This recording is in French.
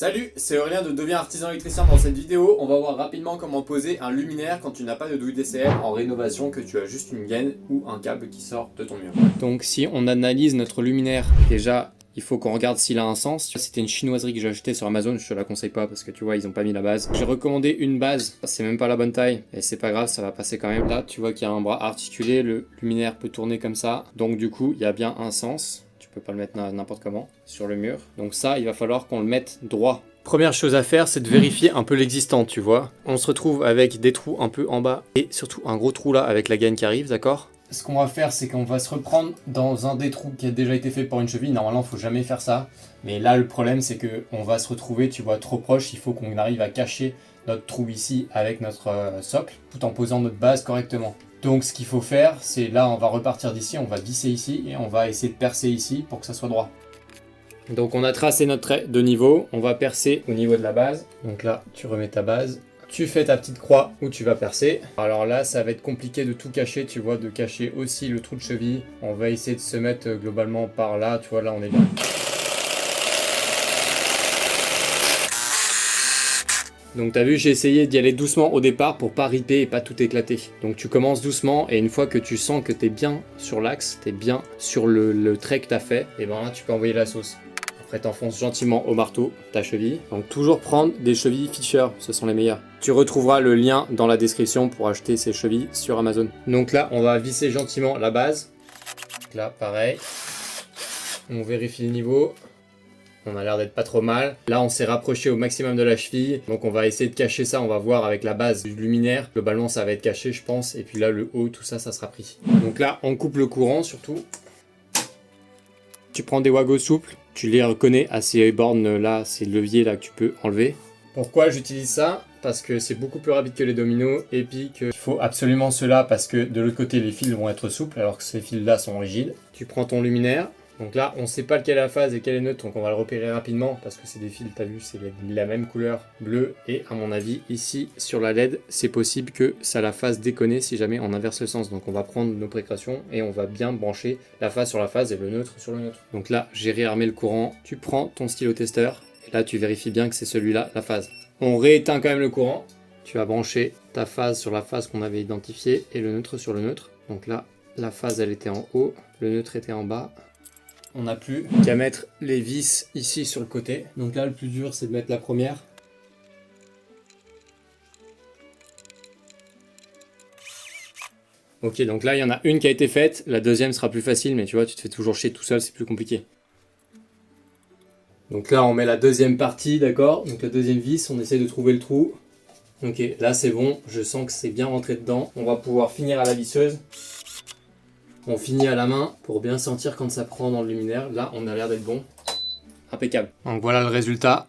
Salut, c'est Aurélien de Deviens Artisan Électricien. Dans cette vidéo, on va voir rapidement comment poser un luminaire quand tu n'as pas de douille DCL en rénovation, que tu as juste une gaine ou un câble qui sort de ton mur. Donc si on analyse notre luminaire, déjà il faut qu'on regarde s'il a un sens. C'était une chinoiserie que j'ai achetée sur Amazon, je te la conseille pas parce que tu vois ils ont pas mis la base. J'ai recommandé une base, c'est même pas la bonne taille et c'est pas grave, ça va passer quand même. Là tu vois qu'il y a un bras articulé, le luminaire peut tourner comme ça, donc du coup il y a bien un sens. Tu peux pas le mettre n'importe comment sur le mur. Donc ça, il va falloir qu'on le mette droit. Première chose à faire, c'est de vérifier un peu l'existant, tu vois. On se retrouve avec des trous un peu en bas et surtout un gros trou là avec la gaine qui arrive, d'accord? Ce qu'on va faire, c'est qu'on va se reprendre dans un des trous qui a déjà été fait pour une cheville. Normalement, il faut jamais faire ça. Mais là, le problème, c'est qu'on va se retrouver, tu vois, trop proche. Il faut qu'on arrive à cacher notre trou ici avec notre socle, tout en posant notre base correctement. Donc ce qu'il faut faire, c'est là, on va repartir d'ici, on va visser ici et on va essayer de percer ici pour que ça soit droit. Donc on a tracé notre trait de niveau, on va percer au niveau de la base. Donc là, tu remets ta base. Tu fais ta petite croix où tu vas percer. Alors là, ça va être compliqué de tout cacher, tu vois, de cacher aussi le trou de cheville. On va essayer de se mettre globalement par là, tu vois, là on est bien. Donc t'as vu, j'ai essayé d'y aller doucement au départ pour pas riper et pas tout éclater. Donc tu commences doucement et une fois que tu sens que t'es bien sur l'axe, t'es bien sur le trait que t'as fait, et ben là tu peux envoyer la sauce. Après t'enfonces gentiment au marteau ta cheville. Donc toujours prendre des chevilles Fisher, ce sont les meilleures. Tu retrouveras le lien dans la description pour acheter ces chevilles sur Amazon. Donc là on va visser gentiment la base. Donc là pareil, on vérifie le niveau. On a l'air d'être pas trop mal. Là, on s'est rapproché au maximum de la cheville. Donc, on va essayer de cacher ça. On va voir avec la base du luminaire. Globalement, ça va être caché, je pense. Et puis là, le haut, tout ça, ça sera pris. Donc là, on coupe le courant, surtout. Tu prends des wagos souples. Tu les reconnais à ces bornes là, ces leviers là que tu peux enlever. Pourquoi j'utilise ça? Parce que c'est beaucoup plus rapide que les dominos. Et puis qu'il faut absolument cela parce que de l'autre côté, les fils vont être souples alors que ces fils là sont rigides. Tu prends ton luminaire. Donc là, on ne sait pas lequel est la phase et quel est neutre, donc on va le repérer rapidement parce que c'est des fils, t'as vu, c'est la même couleur bleu. Et à mon avis, ici, sur la LED, c'est possible que ça la fasse déconner si jamais on inverse le sens. Donc on va prendre nos précautions et on va bien brancher la phase sur la phase et le neutre sur le neutre. Donc là, j'ai réarmé le courant. Tu prends ton stylo testeur et là, tu vérifies bien que c'est celui-là, la phase. On rééteint quand même le courant. Tu vas brancher ta phase sur la phase qu'on avait identifiée et le neutre sur le neutre. Donc là, la phase, elle était en haut, le neutre était en bas. On n'a plus qu'à mettre les vis ici sur le côté. Donc là, le plus dur, c'est de mettre la première. Ok, donc là, il y en a une qui a été faite. La deuxième sera plus facile, mais tu vois, tu te fais toujours chier tout seul, c'est plus compliqué. Donc là, on met la deuxième partie, d'accord? Donc la deuxième vis, on essaie de trouver le trou. Ok, là, c'est bon. Je sens que c'est bien rentré dedans. On va pouvoir finir à la visseuse. On finit à la main pour bien sentir quand ça prend dans le luminaire. Là, on a l'air d'être bon. Impeccable. Donc voilà le résultat.